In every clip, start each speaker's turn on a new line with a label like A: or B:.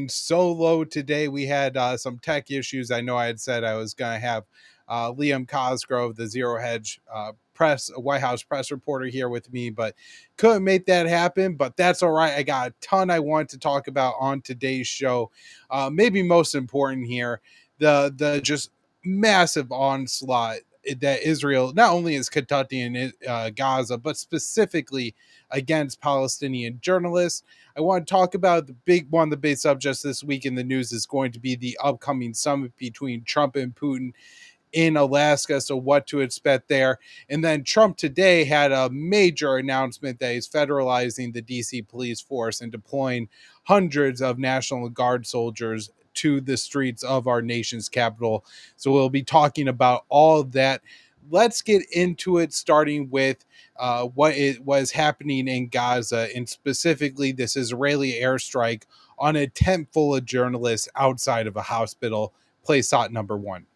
A: running solo today. We had some tech issues. I know I had said I was going to have Liam Cosgrove, the Zero Hedge White House press reporter, here with me, but couldn't make that happen. But that's all right. I got a ton I want to talk about on today's show. Maybe most important here, the just massive onslaught that Israel not only is conducting in Gaza, but specifically against Palestinian journalists. I want to talk about one of the big subjects this week in the news is going to be the upcoming summit between Trump and Putin in Alaska. So what to expect there. And then Trump today had a major announcement that he's federalizing the DC police force and deploying hundreds of National Guard soldiers to the streets of our nation's capital. So we'll be talking about all of that. Let's get into it, starting with what was happening in Gaza, and specifically this Israeli airstrike on a tent full of journalists outside of a hospital. Play SOT number 1.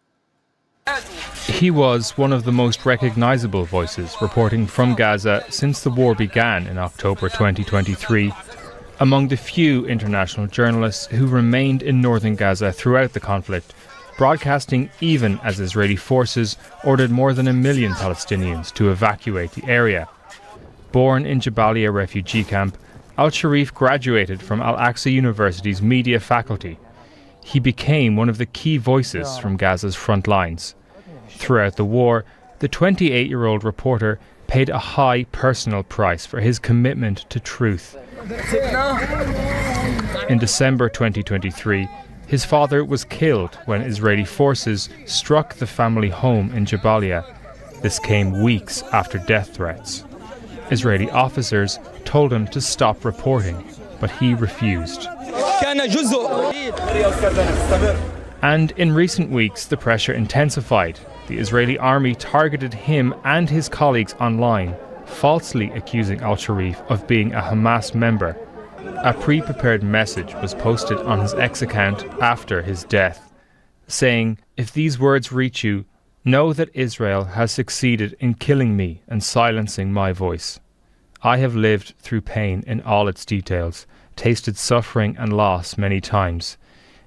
B: He was one of the most recognizable voices reporting from Gaza since the war began in October 2023, among the few international journalists who remained in northern Gaza throughout the conflict, broadcasting even as Israeli forces ordered more than 1 million Palestinians to evacuate the area. Born in Jabalia refugee camp, al-Sharif graduated from Al-Aqsa University's media faculty. He became one of the key voices from Gaza's front lines. Throughout the war, the 28-year-old reporter paid a high personal price for his commitment to truth. In December 2023, his father was killed when Israeli forces struck the family home in Jabalia. This came weeks after death threats. Israeli officers told him to stop reporting, but he refused. And in recent weeks, the pressure intensified. The Israeli army targeted him and his colleagues online, falsely accusing al-Sharif of being a Hamas member. A pre-prepared message was posted on his X account after his death, saying, "If these words reach you, know that Israel has succeeded in killing me and silencing my voice. I have lived through pain in all its details, tasted suffering and loss many times.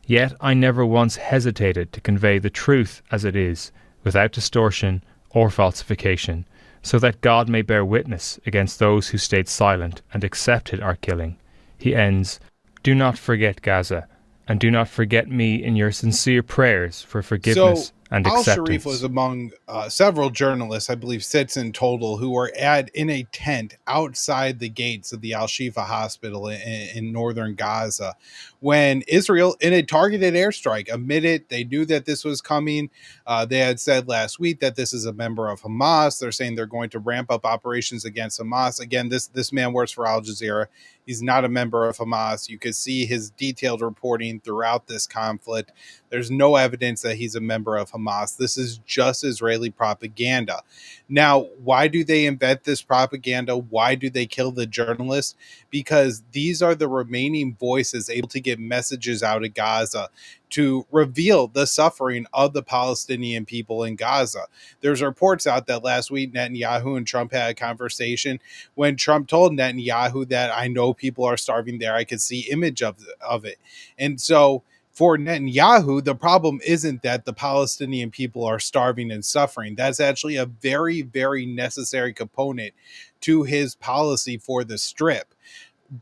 B: Yet I never once hesitated to convey the truth as it is, without distortion or falsification, so that God may bear witness against those who stayed silent and accepted our killing." He ends, "Do not forget Gaza, and do not forget me in your sincere prayers for forgiveness and acceptance."
A: Al-Sharif was among several journalists, I believe 6 in total, who were in a tent outside the gates of the al-Shifa hospital in northern Gaza when Israel, in a targeted airstrike, admitted they knew that this was coming. They had said last week that this is a member of Hamas. They're saying they're going to ramp up operations against Hamas. Again, this man works for Al Jazeera. He's not a member of Hamas. You could see his detailed reporting throughout this conflict. There's no evidence that he's a member of Hamas. This is just Israeli propaganda. Now, why do they invent this propaganda? Why do they kill the journalists? Because these are the remaining voices able to get messages out of Gaza to reveal the suffering of the Palestinian people in Gaza. There's reports out that last week Netanyahu and Trump had a conversation when Trump told Netanyahu that, "I know people are starving there. I could see image of it." And so for Netanyahu, the problem isn't that the Palestinian people are starving and suffering. That's actually a very, very necessary component to his policy for the Strip.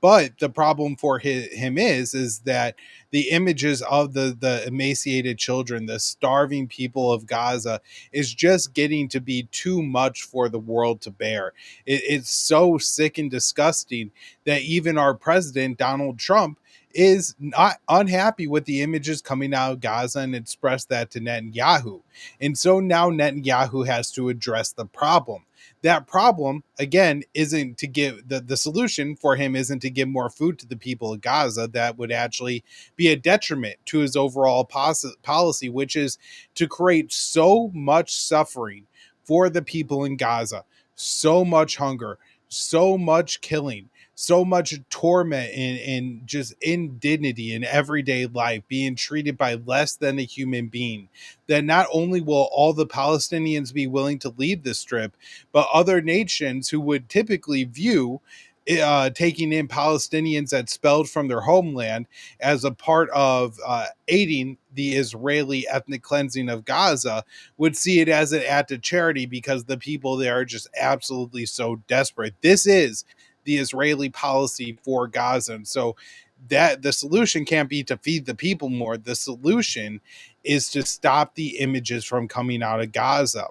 A: But the problem for him is that the images of the emaciated children, the starving people of Gaza, is just getting to be too much for the world to bear. It's so sick and disgusting that even our president, Donald Trump, is not unhappy with the images coming out of Gaza and expressed that to Netanyahu. And so now Netanyahu has to address the problem. That problem, again, isn't to give the solution for him isn't to give more food to the people of Gaza. That would actually be a detriment to his overall policy, which is to create so much suffering for the people in Gaza, so much hunger, so much killing, so much torment and just indignity in everyday life, being treated by less than a human being, that not only will all the Palestinians be willing to leave the Strip, but other nations who would typically view taking in Palestinians expelled from their homeland as a part of aiding the Israeli ethnic cleansing of Gaza would see it as an act of charity because the people there are just absolutely so desperate. This is the Israeli policy for Gaza. And so that the solution can't be to feed the people more. The solution is to stop the images from coming out of Gaza.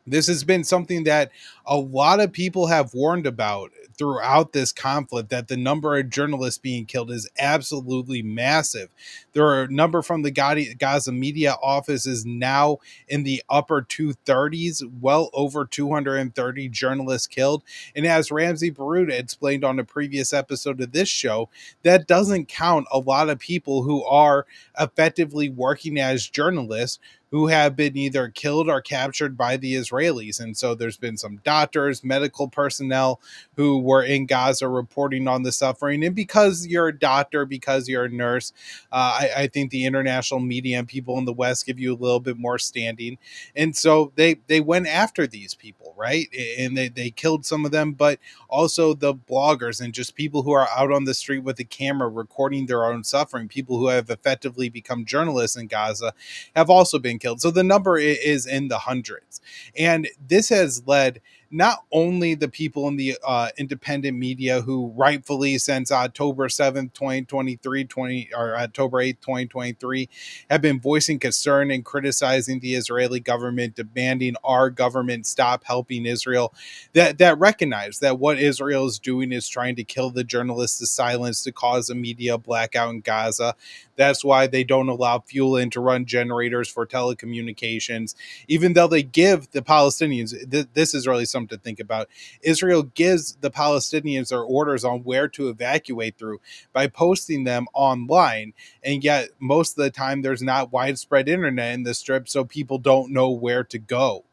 A: This has been something that a lot of people have warned about throughout this conflict, that the number of journalists being killed is absolutely massive. There are a number from the Gaza media office is now in the upper 230s, well over 230 journalists killed. And as Ramsey Baruta explained on a previous episode of this show, that doesn't count a lot of people who are effectively working as journalists who have been either killed or captured by the Israelis. And so there's been some doctors, medical personnel who were in Gaza reporting on the suffering. And because you're a doctor, because you're a nurse, I think the international media and people in the West give you a little bit more standing. And so they went after these people, right? And they killed some of them, but also the bloggers and just people who are out on the street with a camera recording their own suffering, people who have effectively become journalists in Gaza, have also been killed. So the number is in the hundreds. And this has led not only the people in the independent media who rightfully since October 7th, 2023, or October 8th, 2023, have been voicing concern and criticizing the Israeli government, demanding our government stop helping Israel, that recognize that what Israel is doing is trying to kill the journalists to silence, to cause a media blackout in Gaza. That's why they don't allow fuel in to run generators for telecommunications, even though they give the Palestinians, this is really something to think about. Israel gives the Palestinians their orders on where to evacuate through by posting them online. And yet most of the time there's not widespread internet in the strip, so people don't know where to go.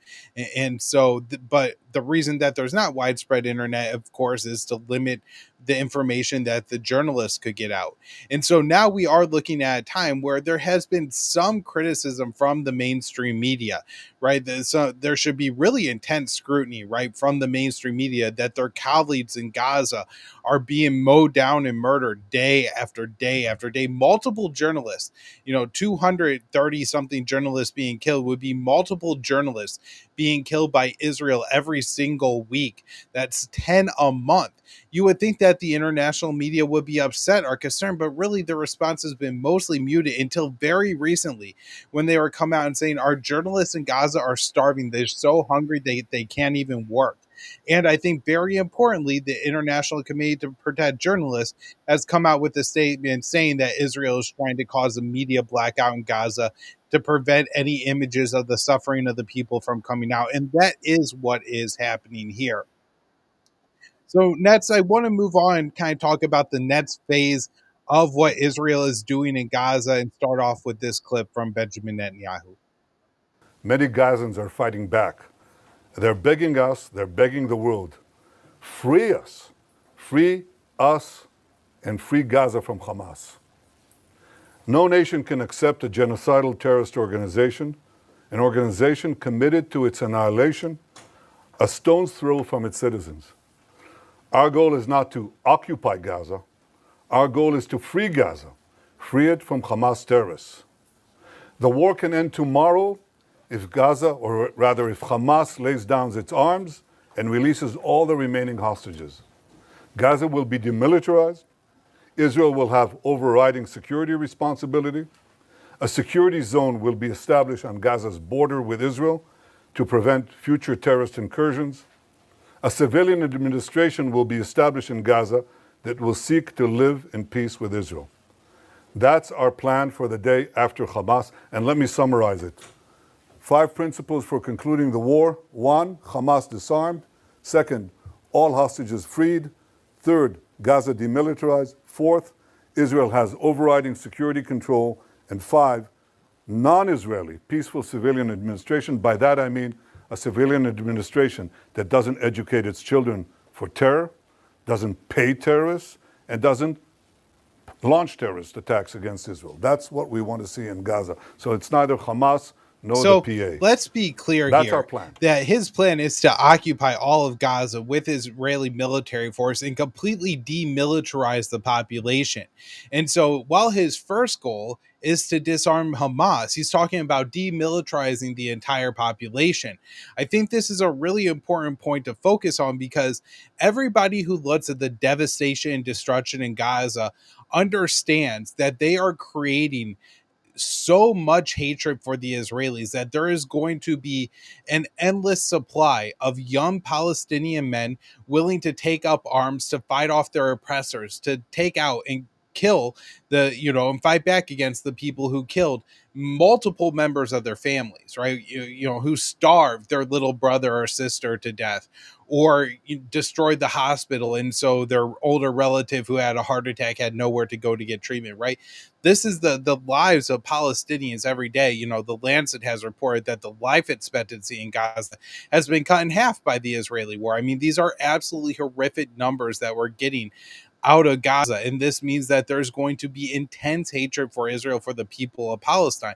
A: And so, but the reason that there's not widespread internet, of course, is to limit the information that the journalists could get out. And so now we are looking at a time where there has been some criticism from the mainstream media, right? So there should be really intense scrutiny, right, from the mainstream media that their colleagues in Gaza are being mowed down and murdered day after day after day. Multiple journalists, 230 something journalists being killed would be multiple journalists being killed by Israel every single week. That's 10 a month. You would think that the international media would be upset or concerned, but really the response has been mostly muted until very recently when they were come out and saying our journalists in Gaza are starving. They're so hungry they can't even work. And I think very importantly, the International Committee to Protect Journalists has come out with a statement saying that Israel is trying to cause a media blackout in Gaza to prevent any images of the suffering of the people from coming out. And that is what is happening here. So, Nets, I want to move on and kind of talk about the next phase of what Israel is doing in Gaza and start off with this clip from Benjamin Netanyahu.
C: Many Gazans are fighting back. They're begging us, they're begging the world, free us, and free Gaza from Hamas. No nation can accept a genocidal terrorist organization, an organization committed to its annihilation, a stone's throw from its citizens. Our goal is not to occupy Gaza. Our goal is to free Gaza, free it from Hamas terrorists. The war can end tomorrow if Gaza, or rather if Hamas lays down its arms and releases all the remaining hostages. Gaza will be demilitarized. Israel will have overriding security responsibility. A security zone will be established on Gaza's border with Israel to prevent future terrorist incursions. A civilian administration will be established in Gaza that will seek to live in peace with Israel. That's our plan for the day after Hamas, and let me summarize it. 5 principles for concluding the war. 1, Hamas disarmed. 2nd, all hostages freed. 3rd, Gaza demilitarized. 4th, Israel has overriding security control. And 5, non-Israeli peaceful civilian administration. By that I mean a civilian administration that doesn't educate its children for terror, doesn't pay terrorists, and doesn't launch terrorist attacks against Israel. That's what we want to see in Gaza. So it's neither Hamas No, the
A: So
C: PA.
A: let's be clear
C: That's our
A: here
C: plan.
A: that his plan is to occupy all of Gaza with Israeli military force and completely demilitarize the population. And so while his first goal is to disarm Hamas, he's talking about demilitarizing the entire population. I think this is a really important point to focus on because everybody who looks at the devastation and destruction in Gaza understands that they are creating so much hatred for the Israelis that there is going to be an endless supply of young Palestinian men willing to take up arms to fight off their oppressors, to take out and kill and fight back against the people who killed multiple members of their families, right? Who starved their little brother or sister to death, or destroyed the hospital. And so their older relative who had a heart attack had nowhere to go to get treatment, right? This is the lives of Palestinians every day. The Lancet has reported that the life expectancy in Gaza has been cut in half by the Israeli war. I mean, these are absolutely horrific numbers that we're getting out of Gaza. And this means that there's going to be intense hatred for Israel, for the people of Palestine,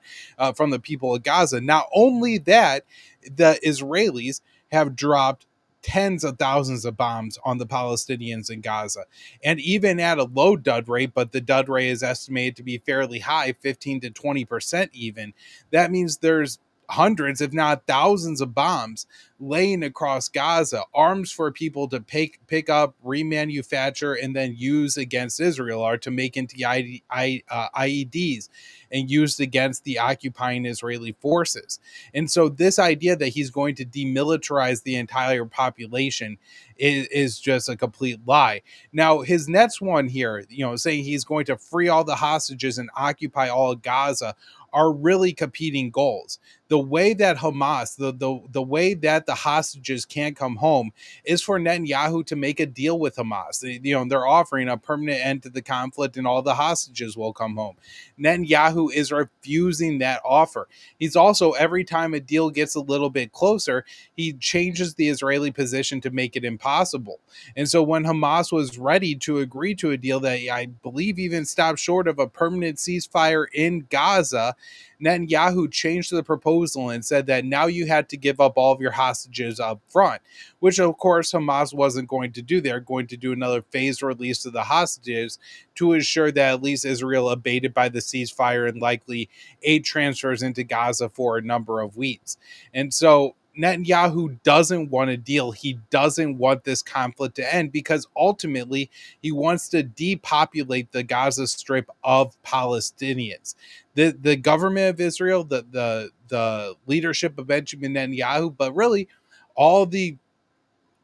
A: from the people of Gaza. Not only that, the Israelis have dropped tens of thousands of bombs on the Palestinians in Gaza. And even at a low dud rate, but the dud rate is estimated to be fairly high, 15 to 20% even, that means there's hundreds, if not thousands of bombs laying across Gaza, arms for people to pick up, remanufacture, and then use against Israel, or to make into IEDs and used against the occupying Israeli forces. And so this idea that he's going to demilitarize the entire population is just a complete lie. Now, his next one here, saying he's going to free all the hostages and occupy all of Gaza, are really competing goals. The way that Hamas, the way that the hostages can't come home, is for Netanyahu to make a deal with Hamas. They're offering a permanent end to the conflict and all the hostages will come home. Netanyahu is refusing that offer. He's also, every time a deal gets a little bit closer, he changes the Israeli position to make it impossible. And so when Hamas was ready to agree to a deal that I believe even stopped short of a permanent ceasefire in Gaza, Netanyahu changed the proposal and said that now you had to give up all of your hostages up front, which of course Hamas wasn't going to do. They're going to do another phased release of the hostages to ensure that at least Israel abated by the ceasefire and likely aid transfers into Gaza for a number of weeks. And so Netanyahu doesn't want a deal. He doesn't want this conflict to end because ultimately he wants to depopulate the Gaza Strip of Palestinians. The government of Israel, the leadership of Benjamin Netanyahu, but really all the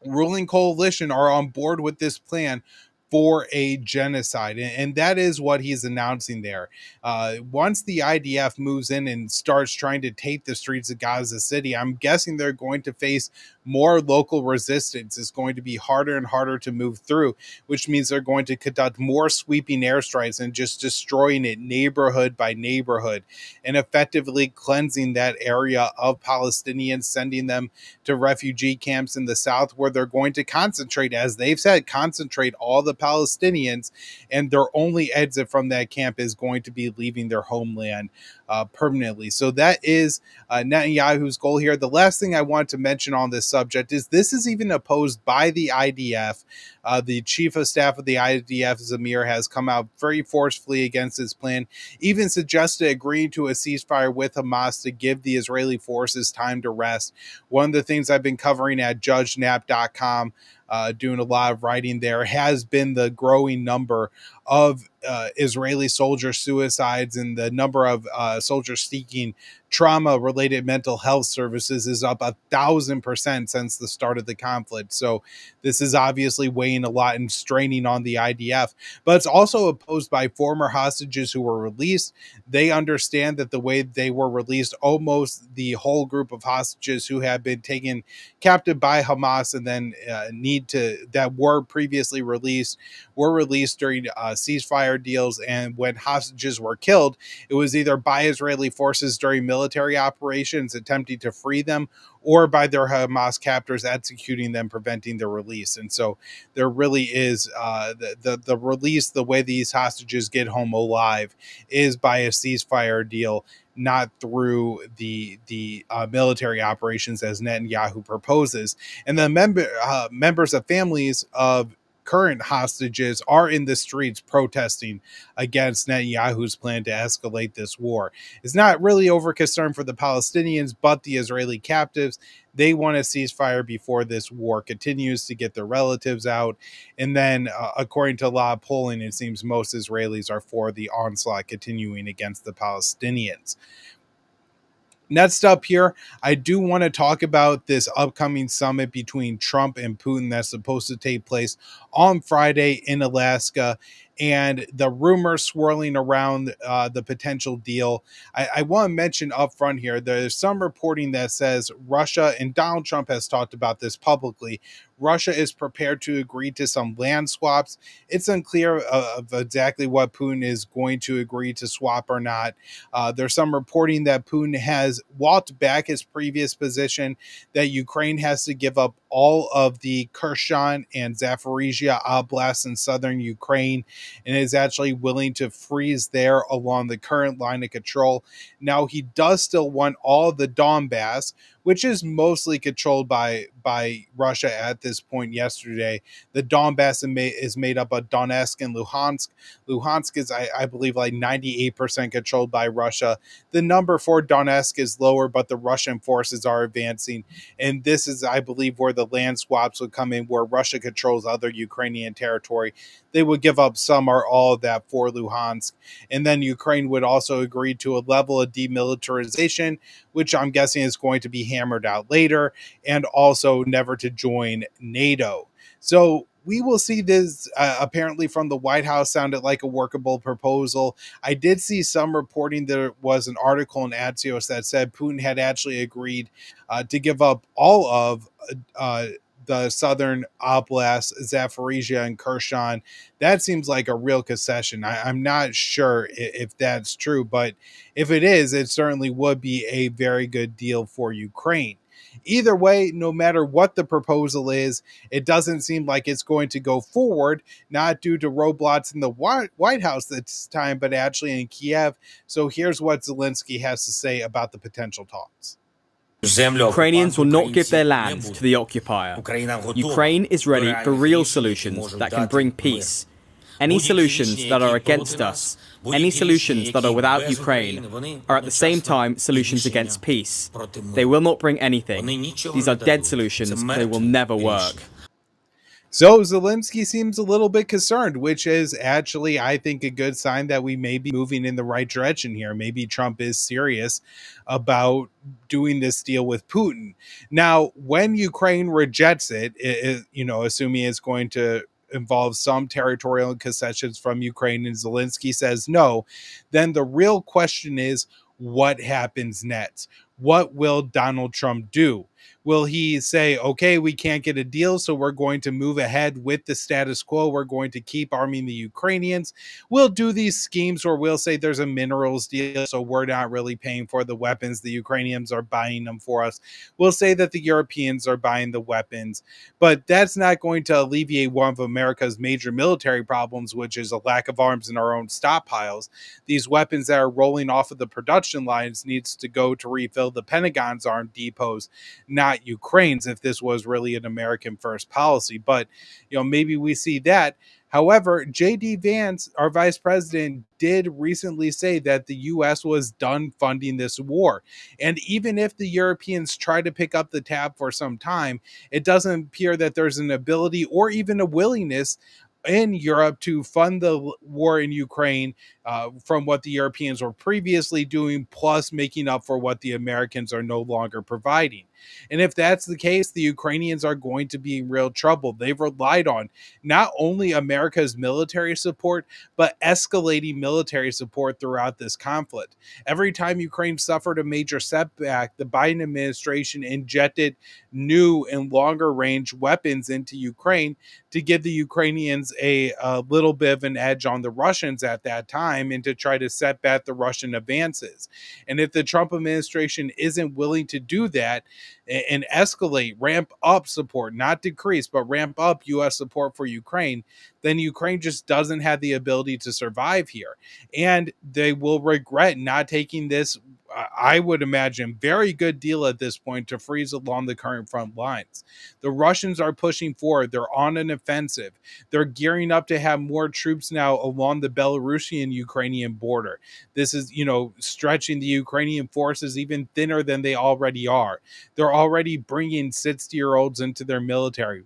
A: ruling coalition are on board with this plan for a genocide. And that is what he's announcing there. Once the IDF moves in and starts trying to take the streets of Gaza City, I'm guessing they're going to face more local resistance. It's going to be harder and harder to move through, which means they're going to conduct more sweeping airstrikes and just destroying it neighborhood by neighborhood and effectively cleansing that area of Palestinians, sending them to refugee camps in the south where they're going to concentrate, as they've said, concentrate all the Palestinians, and their only exit from that camp is going to be leaving their homeland permanently. So that is Netanyahu's goal here. The last thing I want to mention on this subject is this is even opposed by the IDF. The chief of staff of the IDF, Zamir, has come out very forcefully against this plan, even suggested agreeing to a ceasefire with Hamas to give the Israeli forces time to rest. One of the things I've been covering at judgenap.com, doing a lot of writing there, has been the growing number of Israeli soldier suicides, and the number of soldiers seeking trauma-related mental health services is up 1,000% since the start of the conflict. So this is obviously weighing a lot and straining on the IDF, but it's also opposed by former hostages who were released. They understand that the way they were released, almost the whole group of hostages who have been taken captive by Hamas and then that were previously released were released during ceasefire deals, and when hostages were killed, it was either by Israeli forces during military operations attempting to free them, or by their Hamas captors executing them, preventing their release. And so there really is the release, the way these hostages get home alive, is by a ceasefire deal, not through the military operations as Netanyahu proposes. And the members of families of current hostages are in the streets protesting against Netanyahu's plan to escalate this war. It's not really over concern for the Palestinians, but the Israeli captives. They want a ceasefire before this war continues, to get their relatives out. And then, according to a lot of polling, it seems most Israelis are for the onslaught continuing against the Palestinians. Next up here, I do want to talk about this upcoming summit between Trump and Putin that's supposed to take place on Friday in Alaska, and the rumors swirling around the potential deal. I want to mention up front here, there's some reporting that says Russia, and Donald Trump has talked about this publicly, Russia is prepared to agree to some land swaps. It's unclear of exactly what Putin is going to agree to swap or not. There's some reporting that Putin has walked back his previous position that Ukraine has to give up all of the Kherson and Zaporizhia oblasts in southern Ukraine, and is actually willing to freeze there along the current line of control. Now, he does still want all of the Donbass, which is mostly controlled by Russia at this point yesterday. The Donbass is made up of Donetsk and Luhansk. Luhansk is, I believe, like 98% controlled by Russia. The number for Donetsk is lower, but the Russian forces are advancing. And this is, I believe, where the land swaps would come in, where Russia controls other Ukrainian territory. They would give up some or all of that for Luhansk. And then Ukraine would also agree to a level of demilitarization, which I'm guessing is going to be hammered out later, and also never to join NATO. So we will see. This apparently from the White House sounded like a workable proposal. I did see some reporting, there was an article in Axios that said Putin had actually agreed to give up all of the southern oblasts, Zaporizhia and Kherson. That seems like a real concession. I'm not sure if that's true, but if it is, it certainly would be a very good deal for Ukraine. Either way, no matter what the proposal is, it doesn't seem like it's going to go forward, not due to roadblocks in the White House this time, but actually in Kiev. So here's what Zelensky has to say about the potential talks.
D: Ukrainians will not give their land to the occupier. Ukraine is ready for real solutions that can bring peace. Any solutions that are against us, any solutions that are without Ukraine, are at the same time solutions against peace. They will not bring anything. These are dead solutions. They will never work.
A: So Zelensky seems a little bit concerned, which is actually, I think, a good sign that we may be moving in the right direction here. Maybe Trump is serious about doing this deal with Putin. Now, when Ukraine rejects it, assuming it's going to involve some territorial concessions from Ukraine, and Zelensky says no, then the real question is, what happens next? What will Donald Trump do? Will he say, okay, we can't get a deal, so we're going to move ahead with the status quo, we're going to keep arming the Ukrainians? We'll do these schemes where we'll say there's a minerals deal, so we're not really paying for the weapons, the Ukrainians are buying them for us. We'll say that the Europeans are buying the weapons, but that's not going to alleviate one of America's major military problems, which is a lack of arms in our own stockpiles. These weapons that are rolling off of the production lines needs to go to refill the Pentagon's arm depots, not Ukraine's, if this was really an American first policy. But maybe we see that. However, J.D. Vance, our vice president, did recently say that the U.S. was done funding this war. And even if the Europeans try to pick up the tab for some time, it doesn't appear that there's an ability or even a willingness in Europe to fund the war in Ukraine from what the Europeans were previously doing, plus making up for what the Americans are no longer providing. And if that's the case, the Ukrainians are going to be in real trouble. They've relied on not only America's military support, but escalating military support throughout this conflict. Every time Ukraine suffered a major setback, the Biden administration injected new and longer range weapons into Ukraine to give the Ukrainians a little bit of an edge on the Russians at that time and to try to set back the Russian advances. And if the Trump administration isn't willing to do that and escalate, ramp up support, not decrease, but ramp up U.S. support for Ukraine, then Ukraine just doesn't have the ability to survive here. And they will regret not taking this, I would imagine, very good deal at this point to freeze along the current front lines. The Russians are pushing forward. They're on an offensive. They're gearing up to have more troops now along the Belarusian-Ukrainian border. This is, stretching the Ukrainian forces even thinner than they already are. They're already bringing 60-year-olds into their military.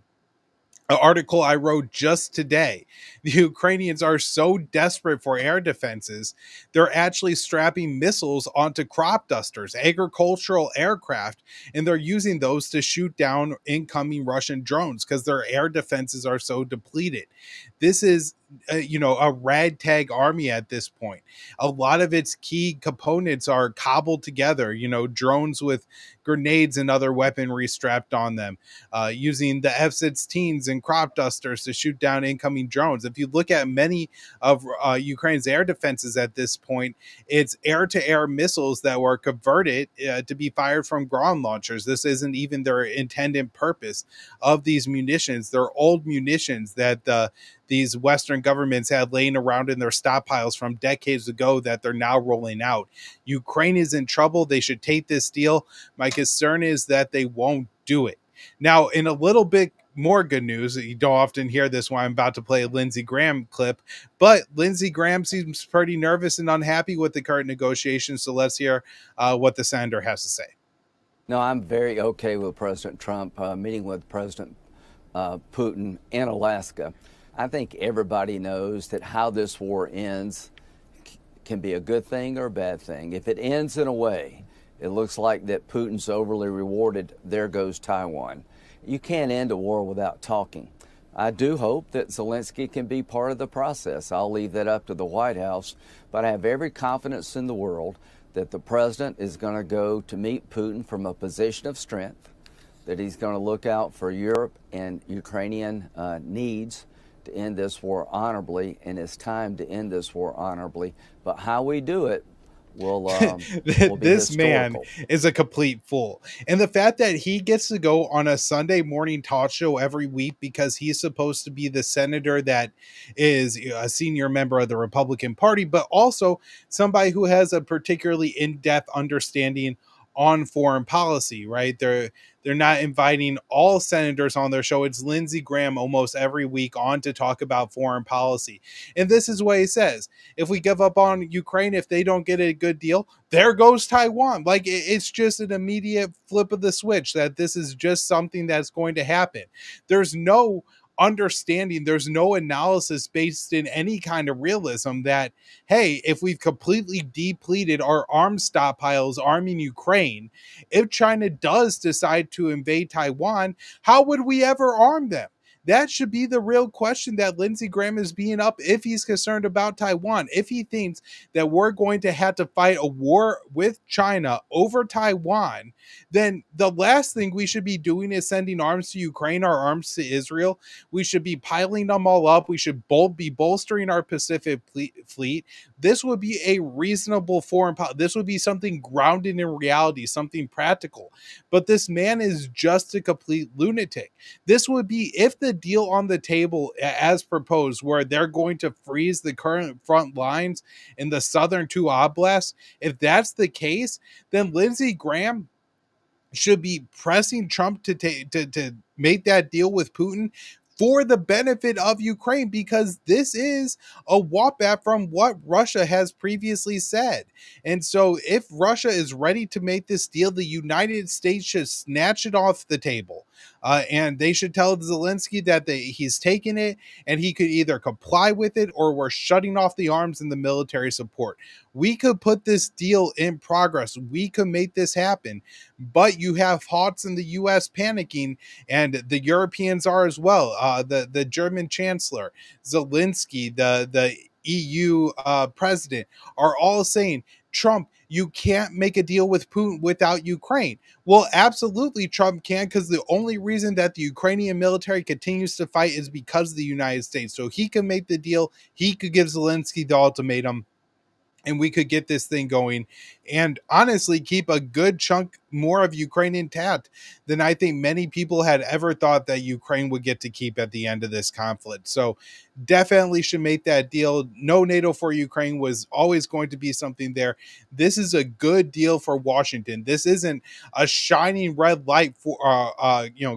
A: An article I wrote just today. The Ukrainians are so desperate for air defenses, they're actually strapping missiles onto crop dusters, agricultural aircraft, and they're using those to shoot down incoming Russian drones because their air defenses are so depleted. This is, a ragtag army at this point. A lot of its key components are cobbled together, drones with grenades and other weaponry strapped on them, using the F-16s and crop dusters to shoot down incoming drones. If you look at many of Ukraine's air defenses at this point, it's air-to-air missiles that were converted to be fired from ground launchers. This isn't even their intended purpose of these munitions. They're old munitions that these Western governments had laying around in their stockpiles from decades ago that they're now rolling out. Ukraine is in trouble. They should take this deal. My concern is that they won't do it. Now, in a little bit more good news, you don't often hear this when I'm about to play a Lindsey Graham clip, but Lindsey Graham seems pretty nervous and unhappy with the current negotiations. So let's hear what the senator has to say.
E: No, I'm very okay with President Trump meeting with President Putin in Alaska. I think everybody knows that how this war ends can be a good thing or a bad thing. If it ends in a way, it looks like that Putin's overly rewarded, there goes Taiwan. You can't end a war without talking. I do hope that Zelensky can be part of the process. I'll leave that up to the White House, but I have every confidence in the world that the president is going to go to meet Putin from a position of strength, that he's going to look out for Europe and Ukrainian needs to end this war honorably, and it's time to end this war honorably. But how we do it will be
A: this
E: historical.
A: Man is a complete fool. And the fact that he gets to go on a Sunday morning talk show every week because he's supposed to be the senator that is a senior member of the Republican Party, but also somebody who has a particularly in-depth understanding on foreign policy, right? They're not inviting all senators on their show. It's Lindsey Graham almost every week on to talk about foreign policy. And this is what he says. If we give up on Ukraine, if they don't get a good deal, there goes Taiwan. Like, it's just an immediate flip of the switch that this is just something that's going to happen. There's no understanding, there's no analysis based in any kind of realism that, hey, if we've completely depleted our arms stockpiles arming Ukraine, if China does decide to invade Taiwan, how would we ever arm them? That should be the real question that Lindsey Graham is being up if he's concerned about Taiwan. If he thinks that we're going to have to fight a war with China over Taiwan, then the last thing we should be doing is sending arms to Ukraine or arms to Israel. We should be piling them all up. We should be bolstering our Pacific fleet. This would be a reasonable foreign policy. This would be something grounded in reality, something practical. But this man is just a complete lunatic. This would be if the deal on the table as proposed, where they're going to freeze the current front lines in the southern two oblasts, if that's the case, then Lindsey Graham should be pressing Trump to make that deal with Putin for the benefit of Ukraine, because this is a walk back from what Russia has previously said. And so if Russia is ready to make this deal, the United States should snatch it off the table. And they should tell Zelensky that he's taking it and he could either comply with it or we're shutting off the arms and the military support. We could put this deal in progress. We could make this happen. But you have Hots in the US panicking, and the Europeans are as well. The German Chancellor, Zelensky, the EU president are all saying, Trump, you can't make a deal with Putin without Ukraine. Well, absolutely, Trump can, because the only reason that the Ukrainian military continues to fight is because of the United States. So he can make the deal. He could give Zelensky the ultimatum, and we could get this thing going and honestly keep a good chunk more of Ukraine intact than I think many people had ever thought that Ukraine would get to keep at the end of this conflict. So definitely should make that deal. No NATO for Ukraine was always going to be something there. This is a good deal for Washington. This isn't a shining red light for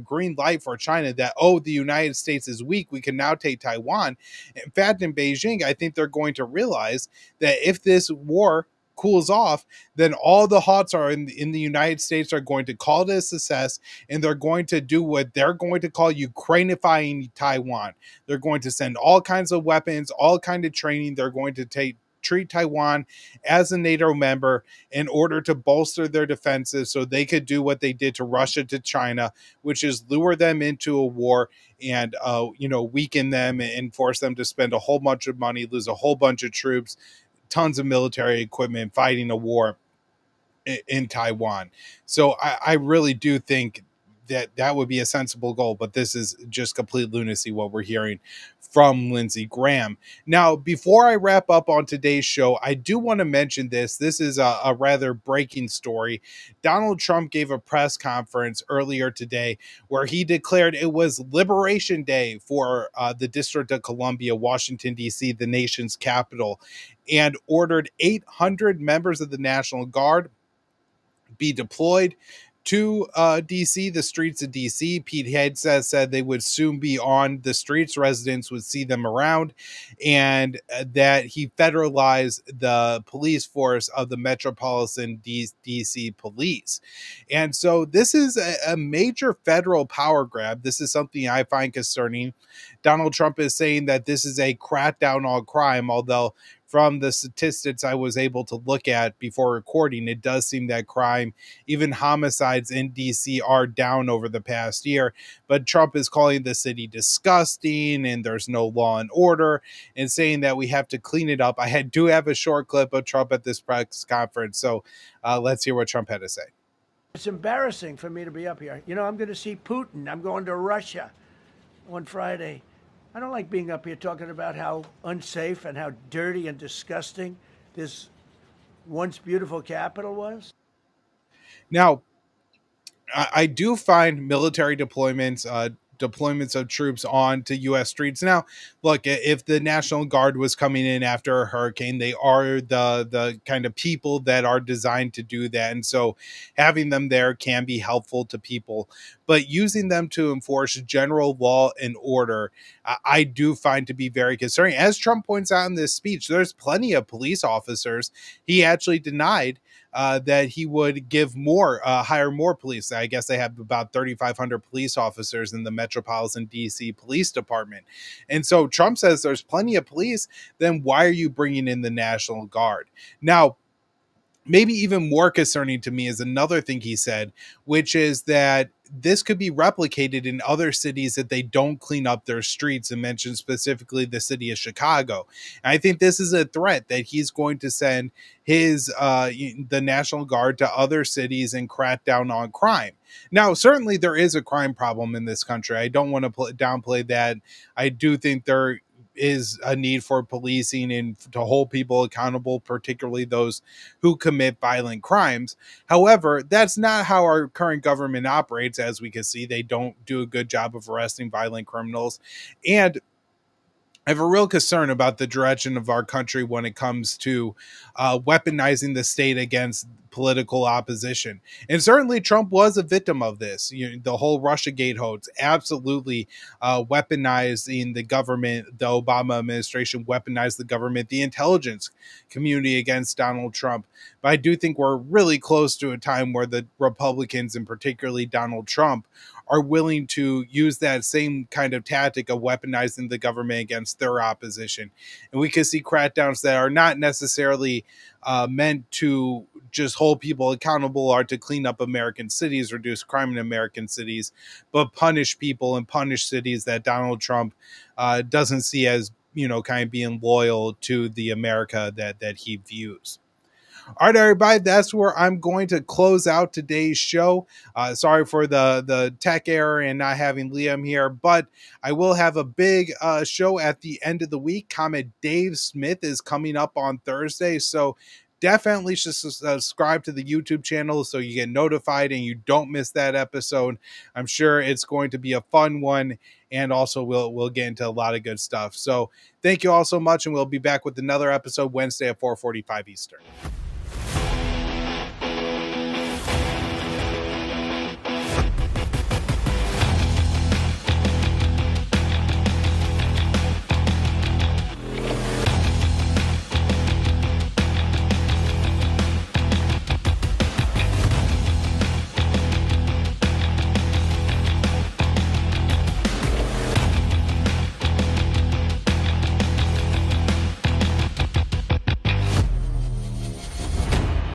A: green light for China that, oh, the United States is weak, we can now take Taiwan. In fact, in Beijing, I think they're going to realize that if this war cools off, then all the hots are in the United States are going to call it a success, and they're going to do what they're going to call Ukrainifying Taiwan. They're going to send all kinds of weapons, all kind of training. They're going to treat Taiwan as a NATO member in order to bolster their defenses so they could do what they did to Russia, to China, which is lure them into a war and weaken them and force them to spend a whole bunch of money, lose a whole bunch of troops, tons of military equipment, fighting a war in Taiwan. So I really do think that would be a sensible goal, but this is just complete lunacy what we're hearing from Lindsey Graham. Now, before I wrap up on today's show, I do want to mention this. This is a rather breaking story. Donald Trump gave a press conference earlier today where he declared it was Liberation Day for the District of Columbia, Washington, D.C., the nation's capital, and ordered 800 members of the National Guard be deployed to DC, the streets of DC. Pete Hegseth said they would soon be on the streets. Residents would see them around, and that he federalized the police force of the Metropolitan DC Police. And so this is a major federal power grab. This is something I find concerning. Donald Trump is saying that this is a crackdown on crime, although from the statistics I was able to look at before recording, it does seem that crime, even homicides in DC, are down over the past year. But Trump is calling the city disgusting and there's no law and order, and saying that we have to clean it up. I do have a short clip of Trump at this press conference, so let's hear what Trump had to say.
F: It's embarrassing for me to be up here. I'm going to see Putin. I'm going to Russia on Friday. I don't like being up here talking about how unsafe and how dirty and disgusting this once beautiful capital was.
A: Now, I do find military deployments of troops onto U.S. streets. Now, look, if the National Guard was coming in after a hurricane, they are the kind of people that are designed to do that. And so having them there can be helpful to people. But using them to enforce general law and order, I do find to be very concerning. As Trump points out in this speech, there's plenty of police officers. He actually denied that he would hire more police. I guess they have about 3,500 police officers in the Metropolitan DC Police Department. And so Trump says there's plenty of police. Then why are you bringing in the National Guard? Now, maybe even more concerning to me is another thing he said, which is that this could be replicated in other cities that they don't clean up their streets, and mentioned specifically the city of Chicago. And I think this is a threat that he's going to send the National Guard to other cities and crack down on crime. Now, certainly there is a crime problem in this country. I don't want to downplay that. I do think there is a need for policing and to hold people accountable, particularly those who commit violent crimes. However, that's not how our current government operates. As we can see, they don't do a good job of arresting violent criminals. And I have a real concern about the direction of our country when it comes to weaponizing the state against political opposition. And certainly Trump was a victim of this. The whole Russiagate hoax absolutely weaponizing the government. The Obama administration weaponized the government, the intelligence community against Donald Trump. But I do think we're really close to a time where the Republicans, and particularly Donald Trump, are willing to use that same kind of tactic of weaponizing the government against their opposition. And we can see crackdowns that are not necessarily meant to just hold people accountable or to clean up American cities, reduce crime in American cities, but punish people and punish cities that Donald Trump doesn't see as, kind of being loyal to the America that he views. All right, everybody, that's where I'm going to close out today's show. Sorry for the tech error and not having Liam here, but I will have a big show at the end of the week. Comet Dave Smith is coming up on Thursday, so definitely should subscribe to the YouTube channel so you get notified and you don't miss that episode. I'm sure it's going to be a fun one, and also we'll get into a lot of good stuff. So thank you all so much, and we'll be back with another episode Wednesday at 4:45 Eastern.